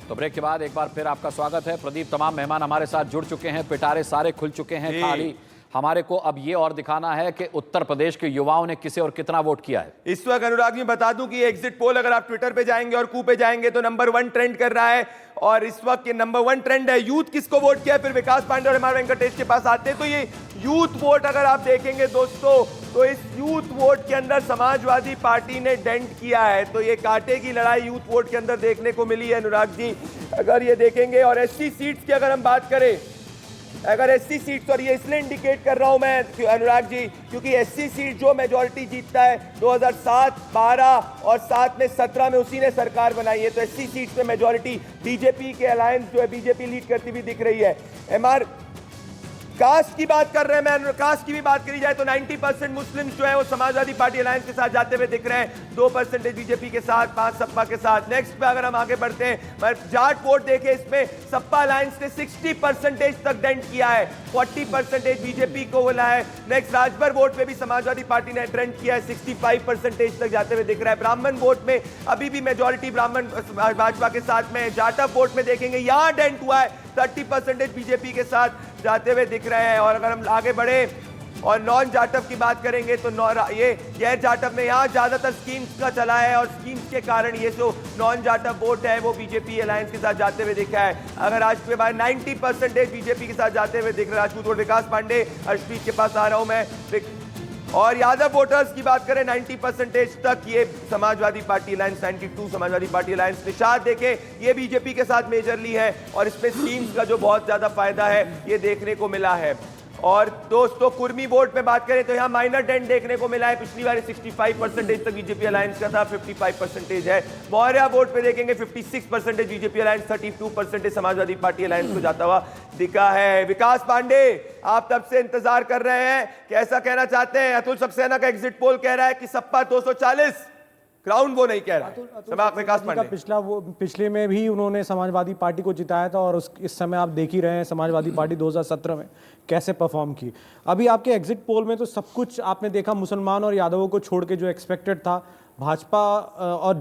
तो ब्रेक के बाद एक बार फिर आपका स्वागत है। प्रदीप, तमाम मेहमान हमारे साथ जुड़ चुके हैं, पिटारे सारे खुल चुके हैं खाली। हमारे को अब ये और दिखाना है कि उत्तर प्रदेश के युवाओं ने किसे और कितना वोट किया है। इस वक्त अनुराग जी बता दूं कि एग्जिट पोल अगर आप ट्विटर पे जाएंगे और कू पे जाएंगे तो नंबर 1 ट्रेंड कर रहा है और इस वक्त ये नंबर 1 ट्रेंड है। यूथ किसको वोट किया है, फिर विकास पांडे और एमआर वेंकटेश के पास आते हैं। तो ये यूथ वोट अगर आप देखेंगे दोस्तों, तो इस यूथ वोट के अंदर समाजवादी पार्टी ने डेंट किया है। तो ये कांटे की लड़ाई यूथ वोट के अंदर देखने को मिली है अनुराग जी, अगर ये देखेंगे। और एससी सीट्स की अगर हम बात करें, अगर एससी सीट्स, और ये इसलिए इंडिकेट कर रहा हूं मैं अनुराग जी क्योंकि एससी सीट जो मेजॉरिटी जीतता है 2007, 12 और 7 में 17 में उसी ने सरकार बनाई है। तो एससी सीट्स में मेजॉरिटी बीजेपी के अलायंस जो है बीजेपी लीड करती हुई दिख रही है। एमआर कास्ट की बात कर रहे हैं, मैं कास्ट की भी बात करी जाए तो 90% मुस्लिम जो है वो समाजवादी पार्टी अलायंस के साथ जाते हुए दिख रहे हैं, 2% बीजेपी के साथ, 5 सपा के साथ। नेक्स्ट पे अगर हम आगे बढ़ते हैं, जाट वोट देखें, इसमें सपा अलायंस ने 60% तक डेंट किया है, 40% बीजेपी को बोला है। नेक्स्ट राजभर वोट में भी समाजवादी पार्टी ने डेंट किया है, 65% तक जाते हुए दिख रहा है। ब्राह्मण वोट में अभी भी मेजोरिटी ब्राह्मण भाजपा के साथ में। जाटव वोट में देखेंगे यहां डेंट हुआ है, 30% बीजेपी के साथ जाते हुए दिख रहे हैं। और अगर हम आगे बढ़े और नॉन जाटव की बात करेंगे तो ये गैर जाटव में यहाँ ज्यादातर स्कीम्स का चला है और स्कीम्स के कारण ये जो नॉन जाटव वोट है वो बीजेपी अलायंस के साथ जाते हुए दिखा है। अगर आज के बाद 90% बीजेपी के साथ जाते हुए दिख रहा है। राजपूत वोट विकास पांडे, अर्शप्रीत के पास आ रहा हूं मैं। और यादव वोटर्स की बात करें 90% तक ये Samajwadi party alliance, 92 Samajwadi party alliance. Nishad देखें ये बीजेपी के साथ मेजरली है और इसमें स्कीम्स का जो बहुत ज्यादा फायदा है ये देखने को मिला है। और दोस्तों कुर्मी वोट में बात करें तो यहाँ माइनर डेंट देखने को मिला है। पिछली बार 65% तक बीजेपी अलायंस का था, 55% है। मौर्या वोट पे देखेंगे 56% BJP alliance, 32% Samajwadi party alliance को जाता हुआ दिखा है। विकास पांडे, आप तब से इंतजार कर रहे हैं, कैसा कहना चाहते हैं? अतुल सक्सेना का एग्जिट पोल कह रहा है कि सपा 240, ग्राउंड वो नहीं कह रहा है। विकास पांडे पिछले में भी उन्होंने समाजवादी पार्टी को जिताया था और इस समय आप देख ही रहे हैं समाजवादी पार्टी 2017 में कैसे परफॉर्म की। अभी आपके एग्जिट पोल में तो सब कुछ आपने देखा, मुसलमान और यादवों को छोड़ के जो एक्सपेक्टेड था, भाजपा और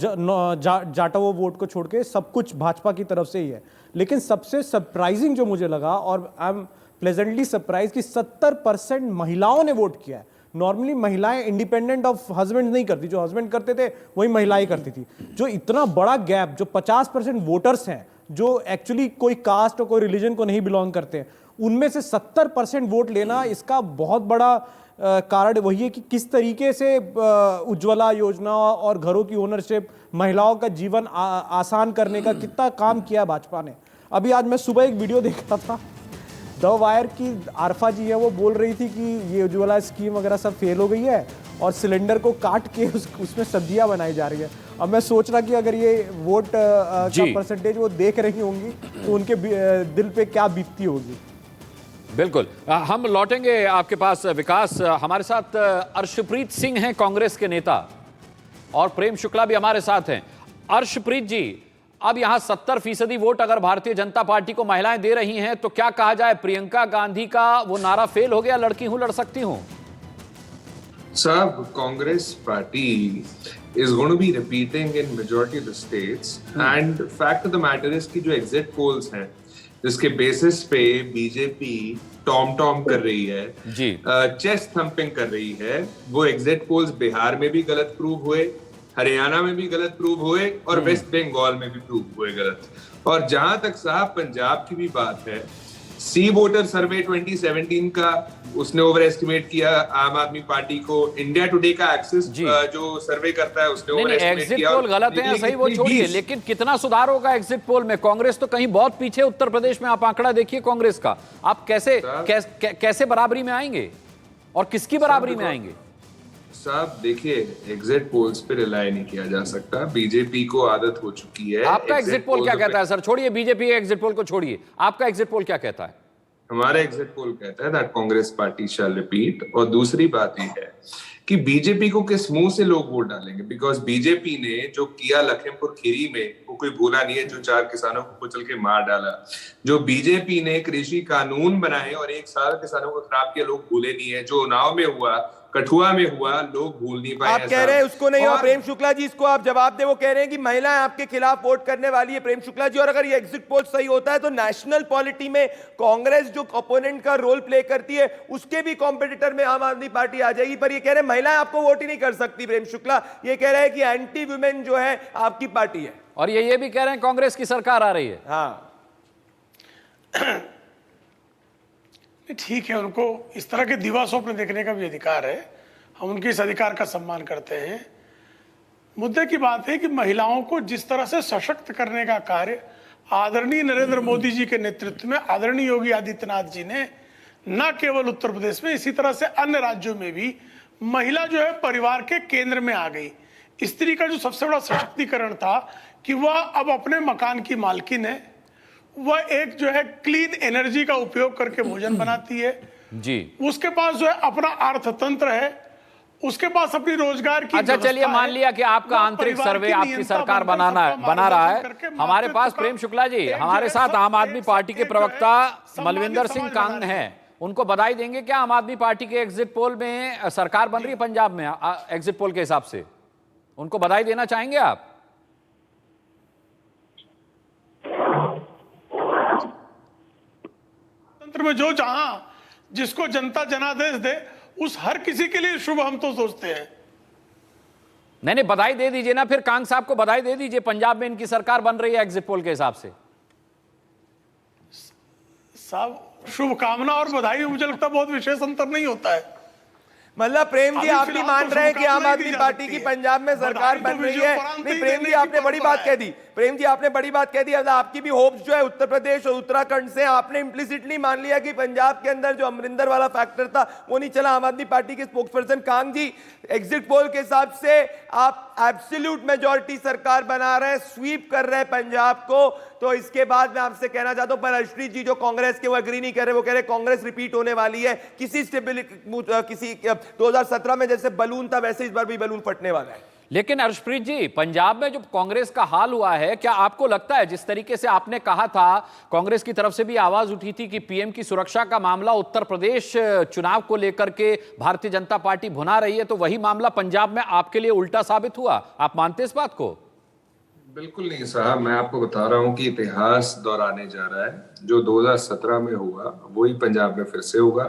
जाटवों वोट को छोड़ के सब कुछ भाजपा की तरफ से ही है। लेकिन सबसे सरप्राइजिंग जो मुझे लगा, और आई एम प्लेजेंटली सरप्राइज, कि 70% महिलाओं ने वोट किया है। नॉर्मली महिलाएं इंडिपेंडेंट ऑफ हस्बैंड नहीं करती, जो हस्बैंड करते थे वही महिलाएं करती थी। जो इतना बड़ा गैप, जो 50% वोटर्स हैं जो एक्चुअली कोई कास्ट और कोई रिलीजन को नहीं बिलोंग करते हैं, उनमें से 70% वोट लेना, इसका बहुत बड़ा कारण वही है कि किस तरीके से उज्ज्वला योजना और घरों की ओनरशिप, महिलाओं का जीवन आसान करने का कितना काम किया भाजपा ने। अभी आज मैं सुबह एक वीडियो देख रहा था, द वायर की आरफा जी है, वो बोल रही थी कि ये उज्ज्वला स्कीम वगैरह सब फेल हो गई है और सिलेंडर को काट के उसमें सब्जियां बनाई जा रही है। अब मैं सोच रहा कि अगर ये वोट का परसेंटेज वो देख रही होंगी तो उनके दिल पे क्या बीतती होगी। बिल्कुल, हम लौटेंगे आपके पास विकास। हमारे साथ अर्शप्रीत सिंह हैं, कांग्रेस के नेता, और प्रेम शुक्ला भी हमारे साथ हैं। अर्शप्रीत जी, अब यहां 70% वोट अगर भारतीय जनता पार्टी को महिलाएं दे रही हैं तो क्या कहा जाए, प्रियंका गांधी का वो नारा फेल हो गया, लड़की हूं लड़ सकती हूं? साहब, Congress party is going to be repeating in majority of the states and fact of the matter is कि जो एग्जिट पोल्स हैं जिसके बेसिस पे बीजेपी टॉम टॉम कर रही है जी, चेस्ट थंपिंग कर रही है, वो एग्जिट पोल्स बिहार में भी गलत प्रूव हुए, हरियाणा में भी गलत प्रूव हुए और वेस्ट बंगाल में भी प्रूव हुए गलत। और जहां तक साहब पंजाब की भी बात है, सी वोटर सर्वे 2017 का उसने ओवर एस्टिमेट किया आम आदमी पार्टी को। इंडिया टुडे का एक्सेस जो सर्वे करता है उसने ओवर एस्टिमेट किया। एग्जिट पोल गलत है, सही, वो छोड़िए, लेकिन कितना सुधार होगा एग्जिट पोल में? कांग्रेस तो कहीं बहुत पीछे, उत्तर प्रदेश में आप आंकड़ा देखिए कांग्रेस का। आप कैसे बराबरी में आएंगे और किसकी बराबरी में आएंगे? साहब देखिए, एग्जिट पोल्स पे रिलाय नहीं किया जा सकता, बीजेपी को आदत हो चुकी है। आपका एग्जिट पोल क्या कहता है सर? छोड़िए बीजेपी एग्जिट पोल को, छोड़िए, आपका एग्जिट पोल क्या कहता है? हमारा एग्जिट पोल कहता है that Congress party shall repeat. और दूसरी बात यह है कि बीजेपी को किस मुंह से लोग वोट डालेंगे, बिकॉज बीजेपी ने जो किया लखीमपुर खीरी में वो कोई भूला नहीं है, जो 4 किसानों को कुचल के मार डाला। जो बीजेपी ने कृषि कानून बनाए और 1 साल किसानों को खराब किया, लोग भूले नहीं है। जो उन्नाव में हुआ, कठुआ में हुआ, लोग भूल नहीं पाए। आप कह रहे हैं उसको नहीं हुआ। और प्रेम शुक्ला जी, इसको आप जवाब दे। वो कह रहे हैं कि महिलाएं आपके खिलाफ वोट करने वाली है, प्रेम शुक्ला जी। और अगर ये एग्जिट पोल सही होता है तो नेशनल पॉलिटी में कांग्रेस जो ओपोनेंट का रोल प्ले करती है उसके भी कॉम्पिटिटर में आम आदमी पार्टी आ जाएगी। पर ये कह रहे हैं महिलाएं आपको वोट ही नहीं कर सकती। प्रेम शुक्ला ये कह रहे हैं कि एंटी वुमेन जो है आपकी पार्टी है। और ये भी कह रहे हैं कांग्रेस की सरकार आ रही है। हाँ ठीक है, उनको इस तरह के दिवा स्वप्न देखने का भी अधिकार है, हम उनके इस अधिकार का सम्मान करते हैं। मुद्दे की बात है कि महिलाओं को जिस तरह से सशक्त करने का कार्य आदरणीय नरेंद्र मोदी जी के नेतृत्व में आदरणीय योगी आदित्यनाथ जी ने न केवल उत्तर प्रदेश में, इसी तरह से अन्य राज्यों में भी महिला जो है परिवार के केंद्र में आ गई। स्त्री का जो सबसे बड़ा सशक्तिकरण था कि वह अब अपने मकान की मालकिन है, वह एक जो है क्लीन एनर्जी का उपयोग करके भोजन बनाती है जी, उसके पास जो है अपना अर्थतंत्र है, उसके पास अपनी रोजगार की। अच्छा चलिए, मान लिया कि आपका आंतरिक सर्वे आपकी सरकार बना रहा है। हमारे पास प्रेम शुक्ला जी, हमारे साथ आम आदमी पार्टी के प्रवक्ता मलविंदर सिंह कांग हैं, उनको बधाई देंगे क्या आम आदमी पार्टी के एग्जिट पोल में सरकार बन रही है पंजाब में एग्जिट पोल के हिसाब से? उनको बधाई देना चाहेंगे आप? तंत्र में जो जहां जिसको जनता जनादेश दे उस हर किसी के लिए शुभ हम तो सोचते हैं। नहीं, बधाई दे दीजिए ना फिर, कांग साहब को बधाई दे दीजिए, पंजाब में इनकी सरकार बन रही है एग्जिट पोल के हिसाब से। साहब, शुभकामना और बधाई मुझे लगता है बहुत विशेष अंतर नहीं होता है। मतलब प्रेम जी आप भी मान रहे हैं कि आम आदमी पार्टी की पंजाब में सरकार बन रही है? नहीं प्रेम जी, आपने बड़ी बात कह दी। प्रेम जी आपने बड़ी बात कह दी। अब आपकी भी होप्स जो है उत्तर प्रदेश और उत्तराखंड से, आपने इम्प्लिसिटली मान लिया कि पंजाब के अंदर जो अमरिंदर वाला फैक्टर था वो नहीं चला। आम आदमी पार्टी के स्पोक्सपर्सन कांग जी, एग्जिट पोल के हिसाब से आप एब्सोल्यूट मेजॉरिटी सरकार बना रहे हैं, स्वीप कर रहे हैं पंजाब को। तो इसके बाद मैं आपसे कहना चाहता हूं, पर हर्षप्रीत जी जो कांग्रेस के वो एग्री नहीं कर रहे, वो कह रहे कांग्रेस रिपीट होने वाली है। किसी 2017 में जैसे बलून था वैसे इस बार भी बलून फटने वाला है। लेकिन हर्षप्रीत जी, पंजाब में जो कांग्रेस का हाल हुआ है, क्या आपको लगता है जिस तरीके से आपने कहा था, कांग्रेस की तरफ से भी आवाज उठी थी कि पीएम की सुरक्षा का मामला उत्तर प्रदेश चुनाव को लेकर के भारतीय जनता पार्टी भुना रही है, तो वही मामला पंजाब में आपके लिए उल्टा साबित हुआ? आप मानते इस बात को? बिल्कुल नहीं साहब, मैं आपको बता रहा हूं कि इतिहास दोहराने जा रहा है। जो 2017 में हुआ वही पंजाब में फिर से होगा।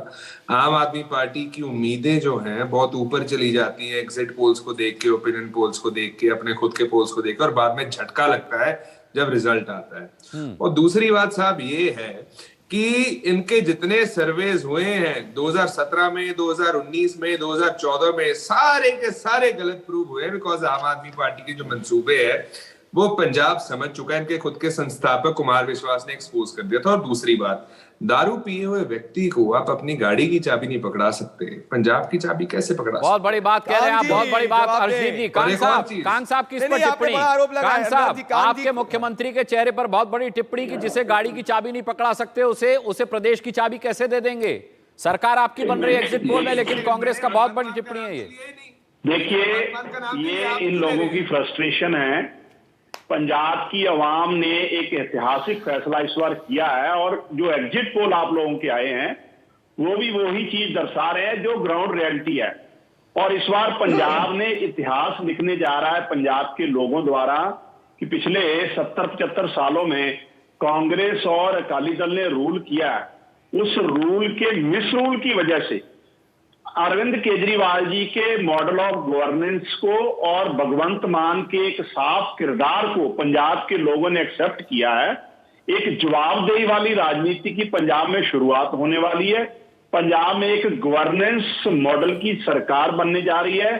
आम आदमी पार्टी की उम्मीदें जो हैं बहुत ऊपर चली जाती है एग्जिट पोल्स को देख के, ओपिनियन पोल्स को देख के, अपने खुद के पोल्स को देख के, और बाद में झटका लगता है जब रिजल्ट आता है। और दूसरी बात साहब ये है कि इनके जितने सर्वेज हुए हैं 2017 में, 2019 में, 2014 में, सारे के सारे गलत प्रूव हुए, बिकॉज आम आदमी पार्टी के जो मंसूबे है वो पंजाब समझ चुका है। इनके खुद के संस्थापक कुमार विश्वास ने एक्सपोज कर दिया था। और दूसरी बात, दारू पिए हुए व्यक्ति को आप अपनी गाड़ी की चाबी नहीं पकड़ा सकते, पंजाब की चाबी कैसे पकड़ा सकते? बहुत बड़ी बात कह रहे हैं आप, बहुत बड़ी बात। हर्षदीप जी, कांग साहब की इस पर टिप्पणी, कांग साहब आपके मुख्यमंत्री के चेहरे पर बहुत बड़ी टिप्पणी की जिसे गाड़ी की चाबी नहीं पकड़ा सकते उसे प्रदेश की चाबी कैसे दे देंगे? सरकार आपकी बन रही है एग्जिट पोल में, लेकिन कांग्रेस का बहुत बड़ी टिप्पणी है ये। देखिए, ये इन लोगों की फ्रस्ट्रेशन है। पंजाब की अवाम ने एक ऐतिहासिक फैसला इस बार किया है, और जो एग्जिट पोल आप लोगों के आए हैं वो भी वही चीज दर्शा रहे हैं जो ग्राउंड रियलिटी है। और इस बार पंजाब ने इतिहास लिखने जा रहा है पंजाब के लोगों द्वारा कि पिछले 70-75 सालों में कांग्रेस और अकाली दल ने रूल किया, उस रूल के मिस रूल की वजह से अरविंद केजरीवाल जी के मॉडल ऑफ गवर्नेंस को और भगवंत मान के एक साफ किरदार को पंजाब के लोगों ने एक्सेप्ट किया है। एक जवाबदेही वाली राजनीति की पंजाब में शुरुआत होने वाली है। पंजाब में एक गवर्नेंस मॉडल की सरकार बनने जा रही है।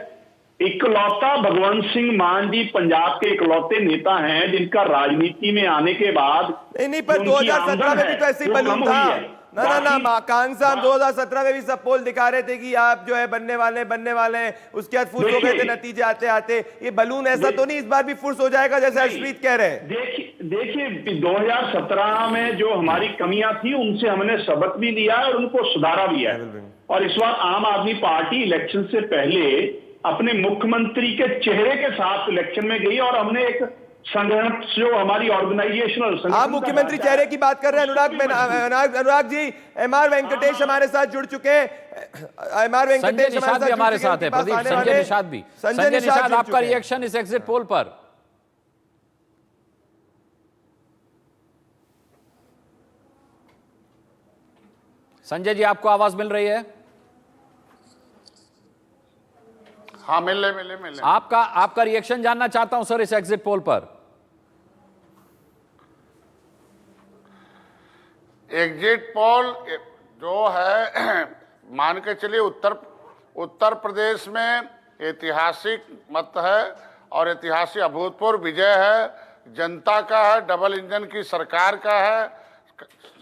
इकलौता भगवंत सिंह मान जी पंजाब के इकलौते नेता हैं जिनका राजनीति में आने के बाद नहीं, पर 2017 में भी तो ऐसे ही बलून था ना कांग साहब। 2017 में भी सब पोल दिखा रहे थे कि आप जो है बनने वाले हैं, उसके बाद फुर्स हो गए थे नतीजे आते आते। ये बलून ऐसा तो नहीं इस बार भी फुर्स हो जाएगा जैसे हर्षप्रीत कह रहे हैं? देखिए 2017 में जो हमारी कमियां थी उनसे हमने सबक भी लिया और उनको सुधारा भी है। और इस बार आम आदमी पार्टी इलेक्शन से पहले अपने मुख्यमंत्री के चेहरे के साथ इलेक्शन में गई और हमने एक संगठन जो हमारी ऑर्गेनाइजेशनल आप मुख्यमंत्री चेहरे की बात कर रहे हैं अनुराग जी। एमआर वेंकटेश हमारे साथ जुड़ चुके हैं। एमआर संजय वेंकटेश निषाद भी हमारे साथ है। प्रदीप, संजय निषाद भी। संजय निषाद, जुड़ आपका चुके हैं। रिएक्शन इस एग्जिट पोल पर? संजय जी, आपको आवाज मिल रही है? हाँ, मिले। आपका रिएक्शन जानना चाहता हूं सर इस एग्जिट पोल पर। एग्जिट पोल जो है मान के चलिए उत्तर प्रदेश में ऐतिहासिक मत है और ऐतिहासिक अभूतपूर्व विजय है। जनता का है, डबल इंजन की सरकार का है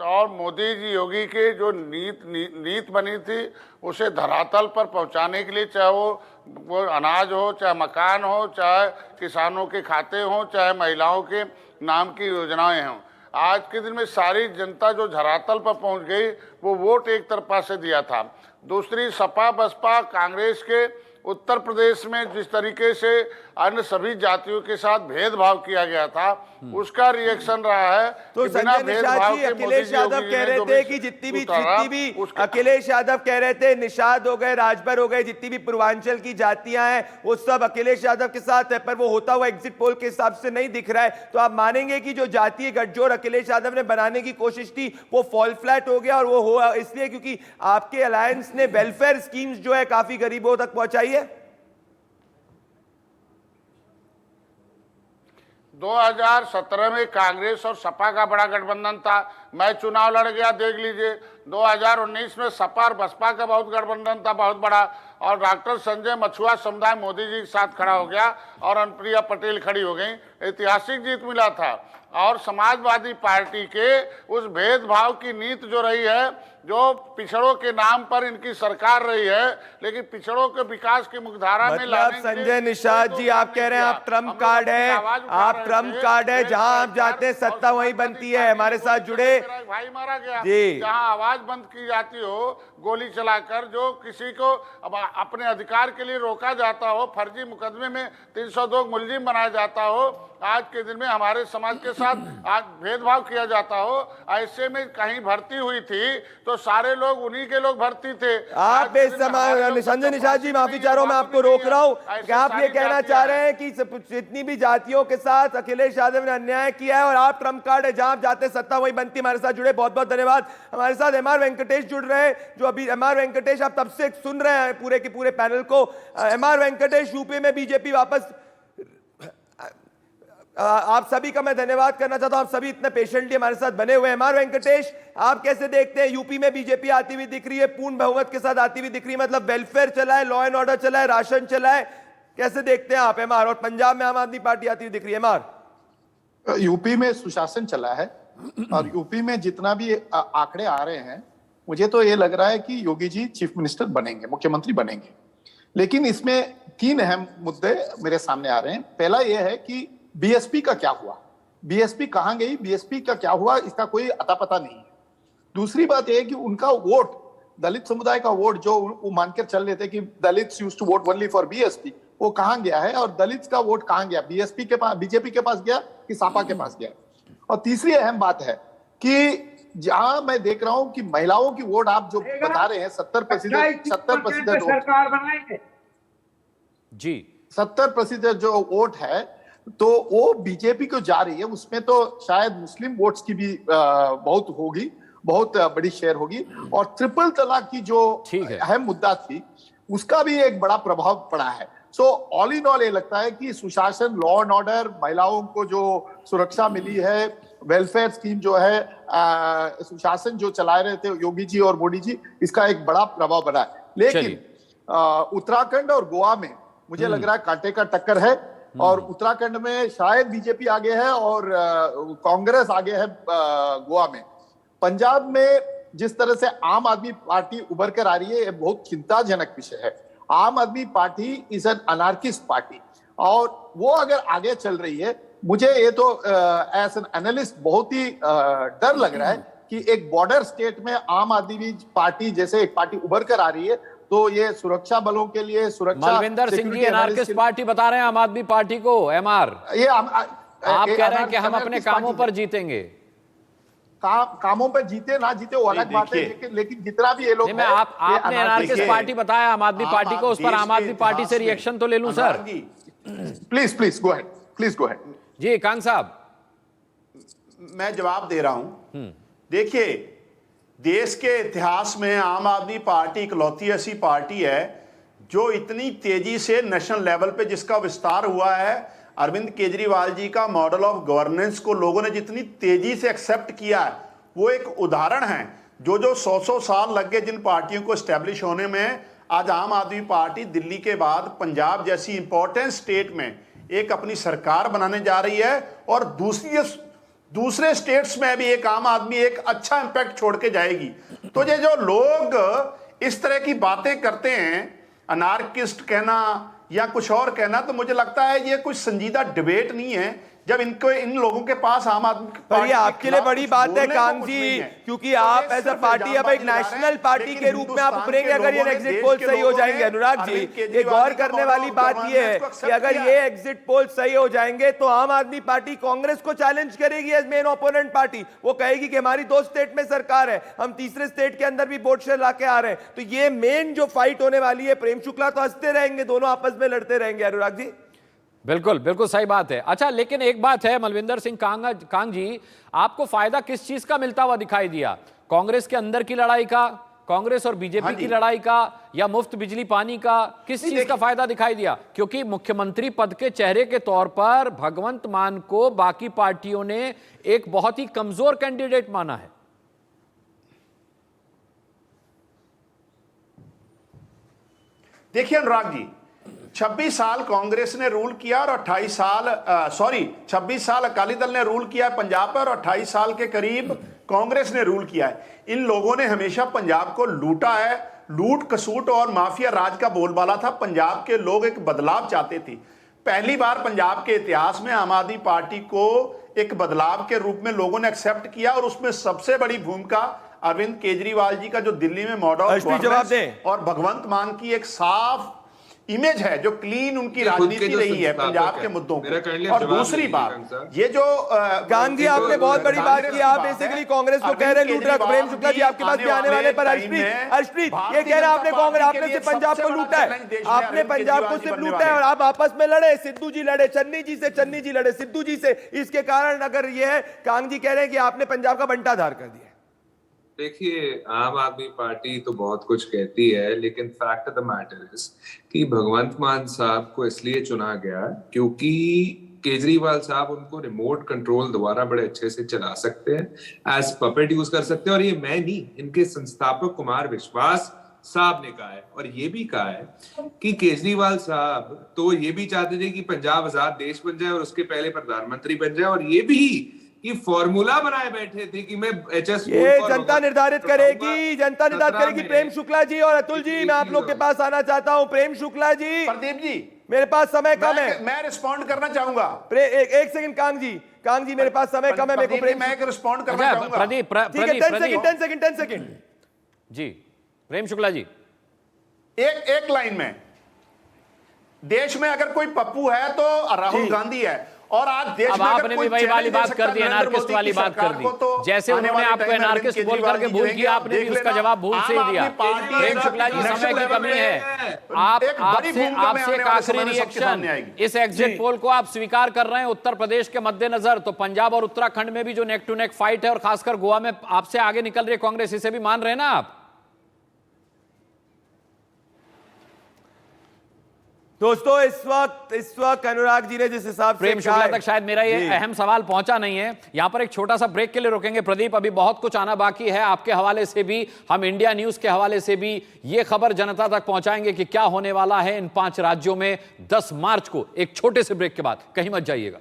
और मोदी जी योगी की जो नीति बनी थी उसे धरातल पर पहुंचाने के लिए, चाहे वो अनाज हो, चाहे मकान हो, चाहे किसानों के खाते हो, चाहे महिलाओं के नाम की योजनाएं हों, आज के दिन में सारी जनता जो धरातल पर पहुंच गई वो वोट एक तरफा से दिया था। दूसरी सपा बसपा कांग्रेस के उत्तर प्रदेश में जिस तरीके से अन्य सभी जातियों के साथ भेदभाव किया गया था उसका रिएक्शन रहा है। तो संजय निषाद जी, अखिलेश यादव कह रहे थे कि जितनी भी अखिलेश यादव कह रहे थे, निषाद हो गए, राजभर हो गए, जितनी भी पूर्वांचल की जातियां हैं वो सब अखिलेश यादव के साथ है, पर वो होता हुआ एग्जिट पोल के हिसाब से नहीं दिख रहा है। तो आप मानेंगे कि जो जातीय गठजोड़ अखिलेश यादव ने बनाने की कोशिश की वो फॉल फ्लैट हो गया, और वो हुआ इसलिए क्योंकि आपके अलायंस ने वेलफेयर स्कीम्स जो है काफी गरीबों तक पहुंचाई है। 2017 में कांग्रेस और सपा का बड़ा गठबंधन था। मैं चुनाव लड़ गया, देख लीजिए। 2019 में सपा और बसपा का बहुत गठबंधन था, बहुत बड़ा, और डॉक्टर संजय मछुआ समुदाय मोदी जी के साथ खड़ा हो गया और अनुप्रिया पटेल खड़ी हो गई। ऐतिहासिक जीत मिला था। और समाजवादी पार्टी के उस भेदभाव की नीति जो रही है, जो पिछड़ों के नाम पर इनकी सरकार रही है, लेकिन पिछड़ों के विकास की मुख्यधारा में लाने के लिए संजय निषाद जी आप कह रहे हैं आप ट्रम्प कार्ड है, आप ट्रम्प कार्ड है, जहां आप जाते हैं सत्ता वहीं बनती है। हमारे साथ जुड़े भाई मारा गया, जी। जहां आवाज बंद की जाती हो गोली चलाकर, जो किसी को अपने अधिकार के लिए रोका जाता हो, फर्जी मुकदमे में 302 मुलजिम बनाया जाता हो, आज के दिन में हमारे समाज के साथ आज भेदभाव किया जाता हो, ऐसे में कहीं भर्ती हुई थी तो सारे लोग उन्हीं के लोग भर्ती थे। आप संजय निषाद जी माफी चाह रहा हूं, मैं आपको रोक रहा हूं। क्या आप ये कहना चाह रहे हैं कि जितनी भी जातियों के साथ अखिलेश यादव ने अन्याय किया है और आप ट्रम्प कार्ड है, जहां आप जाते सत्ता वही बनती? हमारे साथ जुड़े बहुत बहुत धन्यवाद। हमारे साथ एमआर वेंकटेश जुड़ रहे हैं, जो अभी एमआर वेंकटेश आप तब से सुन रहे हैं पूरे के पूरे पैनल को। एमआर वेंकटेश, यूपी में बीजेपी वापस, आप सभी का मैं धन्यवाद करना चाहता हूं। आप सभी इतने पेशेंटली हमारे साथ बने हुए हैं। एमआर वेंकटेश, आप कैसे देखते हैं? यूपी में बीजेपी आती हुई दिख रही है, पूर्ण बहुमत के साथ आती हुई दिख रही है, मतलब वेलफेयर चला है, लॉ एंड ऑर्डर चला है, राशन चला है, कैसे देखते हैं आप एमआर? और पंजाब में आम आदमी पार्टी आती हुई दिख रही है। एमआर, यूपी में सुशासन चला है और यूपी में जितना भी आंकड़े आ रहे हैं, मुझे तो ये लग रहा है कि योगी जी चीफ मिनिस्टर बनेंगे, मुख्यमंत्री बनेंगे। लेकिन इसमें 3 अहम मुद्दे मेरे सामने आ रहे हैं। पहला यह है कि बीएसपी का क्या हुआ, बीएसपी कहां गई, बीएसपी का क्या हुआ, इसका कोई अता पता नहीं है। दूसरी बात यह है कि उनका वोट, दलित समुदाय का वोट जो वो मानकर चल रहे थे कि Dalits used to vote only for BSP, वो कहां गया है और दलित का वोट कहां गया, बीएसपी के पास, बीजेपी के पास गया कि सपा के पास गया। और तीसरी अहम बात है कि जहां मैं देख रहा हूं कि महिलाओं की वोट आप जो बता रहे हैं 70% सरकार बनाएंगे जी, 70% जो वोट है तो वो बीजेपी को जा रही है। उसमें तो शायद मुस्लिम वोट्स की भी बहुत होगी, बहुत बड़ी शेयर होगी। और ट्रिपल तलाक की जो अहम मुद्दा थी उसका भी एक बड़ा प्रभाव पड़ा है। सो ऑल इन ऑल ये लगता है कि सुशासन, लॉ एंड ऑर्डर, महिलाओं को जो सुरक्षा मिली है, वेलफेयर स्कीम जो है, सुशासन जो चला रहे थे योगी जी और मोदी जी, इसका एक बड़ा प्रभाव बना है। लेकिन उत्तराखंड और गोवा में मुझे लग रहा है कांटे का टक्कर है। और उत्तराखंड में शायद बीजेपी आगे है और कांग्रेस आगे है गोवा में। पंजाब में जिस तरह से आम आदमी पार्टी उभर कर आ रही है, ये बहुत चिंताजनक विषय है। आम आदमी party is an anarchist party, और वो अगर आगे चल रही है, मुझे ये तो एज एन एनालिस्ट बहुत ही डर लग रहा है कि एक बॉर्डर स्टेट में आम आदमी पार्टी जैसे एक पार्टी उभर कर आ रही है, तो ये सुरक्षा बलों के लिए, सुरक्षा, मलविंदर सिंह जी अनार्किस्ट पार्टी बता रहे हैं आम आदमी पार्टी को। एमआर, ये आप कह रहे हैं कि हम अपने कामों पर जीतेंगे। कामों पे जीते ना जीते वो अलग बात है, लेकिन जितना भी ये लोग मैं आपने एनार्किस्ट पार्टी बताया आम आदमी पार्टी को, उस पर आम आदमी पार्टी से रिएक्शन तो ले लूं सर। Please go ahead. जी कांग साहब, मैं जवाब दे रहा हूं। देखिए, देश के इतिहास में आम आदमी पार्टी इकलौती ऐसी पार्टी है जो इतनी तेजी से नेशनल लेवल पे जिसका विस्तार हुआ है, अरविंद केजरीवाल जी का मॉडल ऑफ गवर्नेंस को लोगों ने जितनी तेजी से एक्सेप्ट किया है, वो एक उदाहरण है। जो 100 साल लग गए जिन पार्टियों को एस्टेब्लिश होने में, आज आम आदमी पार्टी दिल्ली के बाद पंजाब जैसी इंपॉर्टेंट स्टेट में एक अपनी सरकार बनाने जा रही है, और दूसरे स्टेट्स में भी एक आम आदमी एक अच्छा इंपैक्ट छोड़ के जाएगी। तो ये जो लोग इस तरह की बातें करते हैं, अनार्किस्ट कहना या कुछ और कहना, तो मुझे लगता है ये कुछ संजीदा डिबेट नहीं है। जब इन लोगों के पास आम आदमी पर ये आपके लिए बड़ी बात है कांग जी, क्योंकि आप एज अ पार्टी अब एक नेशनल पार्टी के रूप में आप उभरेंगे अगर ये एग्जिट पोल सही हो जाएंगे। अनुराग जी, ये गौर करने वाली बात ये है कि अगर ये एग्जिट पोल सही हो जाएंगे तो आम आदमी पार्टी कांग्रेस को चैलेंज करेगी एज मेन ओपोनेंट पार्टी। वो कहेगी कि हमारी 2 स्टेट में सरकार है, हम तीसरे स्टेट के अंदर भी वोट शेयर लाके आ रहे हैं। तो ये मेन जो फाइट होने वाली है, प्रेम शुक्ला तो हंसते रहेंगे, दोनों आपस में लड़ते रहेंगे। अनुराग जी, बिल्कुल बिल्कुल सही बात है। अच्छा, लेकिन एक बात है मलविंदर सिंह कांग जी, आपको फायदा किस चीज का मिलता हुआ दिखाई दिया? कांग्रेस के अंदर की लड़ाई का, कांग्रेस और बीजेपी की लड़ाई का, या मुफ्त बिजली पानी का? किस चीज का फायदा दिखाई दिया? क्योंकि मुख्यमंत्री पद के चेहरे के तौर पर भगवंत मान को बाकी पार्टियों ने एक बहुत ही कमजोर कैंडिडेट माना है। देखिए अनुराग जी, 26 साल कांग्रेस ने रूल किया और 26 साल अकाली दल ने रूल किया पंजाब पर, और 28 साल के करीब कांग्रेस ने रूल किया है। इन लोगों ने हमेशा पंजाब को लूटा है। लूट कसूट और माफिया राज का बोलबाला था। पंजाब के लोग एक बदलाव चाहते थे। पहली बार पंजाब के इतिहास में आम आदमी पार्टी को एक बदलाव के रूप में लोगों ने एक्सेप्ट किया, और उसमें सबसे बड़ी भूमिका अरविंद केजरीवाल जी का जो दिल्ली में मॉडल और भगवंत मान की एक साफ इमेज है, जो क्लीन उनकी राजनीति रही है पंजाब के मुद्दों पर। और दूसरी बात, ये जो कांग जी, आपने बहुत बड़ी बात की। आप बेसिकली कांग्रेस को कह रहे हैं लूट रहा। प्रेम शुक्ला जी आपके पास भी आने वाले, पर अर्शप्रीत ये कह रहे हैं आपने कांग्रेस, आपने सिर्फ पंजाब को लूटा है, आपने पंजाब को सिर्फ लूटा है, और आप आपस में लड़े। सिद्धू जी लड़े चन्नी जी से, चन्नी जी लड़े सिद्धू जी से। इसके कारण अगर ये है, कांग जी कह रहे हैं कि आपने पंजाब का बंटाधार कर दिया। देखिए, आम आदमी पार्टी तो बहुत कुछ कहती है, लेकिन fact of the matter is कि भगवंत मान साहब को इसलिए चुना गया क्योंकि केजरीवाल साहब उनको रिमोट कंट्रोल द्वारा बड़े अच्छे से चला सकते हैं, एज पपेट यूज कर सकते हैं। और ये मैं नहीं, इनके संस्थापक कुमार विश्वास साहब ने कहा है, और ये भी कहा है कि केजरीवाल साहब तो ये भी चाहते थे कि पंजाब आजाद देश बन जाए और उसके पहले प्रधानमंत्री बन जाए, और ये भी कि फॉर्मूला बनाए बैठे थे कि मैं एचएस ये जनता निर्धारित करेगी, जनता निर्धारित करेगी। प्रेम शुक्ला जी और अतुल जी, मैं आप लोग के पास आना चाहता हूं। प्रेम शुक्ला जी, प्रदीप जी, मेरे पास समय कम है, मैं रिस्पॉन्ड करना चाहूंगा। एक सेकंड कांग जी, मेरे पास समय कम है, मेरे को मैं एक रिस्पॉन्ड करना चाहूंगा। प्रदीप, 10 सेकंड जी। प्रेम शुक्ला जी, एक लाइन में, देश में अगर कोई पप्पू है तो राहुल गांधी है, और आज देश अब में आपने भी वही वाली बात कर दी, एनार्किस्ट वाली बात कर दी। जैसे उन्होंने आपको एनार्किस्ट बोल करके भूल किया, आपने भी उसका जवाब भूल से ही दिया। प्रेम शुक्ला जी, समय की कमी है। आपसे एक आखिरी रिएक्शन, इस एग्जिट पोल को आप स्वीकार कर रहे हैं उत्तर प्रदेश के मद्देनजर, तो पंजाब और उत्तराखंड में भी जो नेक टू नेक फाइट है, और खासकर गोवा में आपसे आगे निकल रही है कांग्रेस, इसे भी मान रहे हैं ना आप? दोस्तों, इस वक्त अनुराग जी ने जिस हिसाब से प्रेम शुक्ला तक शायद मेरा ये अहम सवाल पहुंचा नहीं है। यहां पर एक छोटा सा ब्रेक के लिए रुकेंगे प्रदीप, अभी बहुत कुछ आना बाकी है। आपके हवाले से भी, हम इंडिया न्यूज के हवाले से भी ये खबर जनता तक पहुंचाएंगे कि क्या होने वाला है इन 5 राज्यों में 10 मार्च को। एक छोटे से ब्रेक के बाद कहीं मत जाइएगा।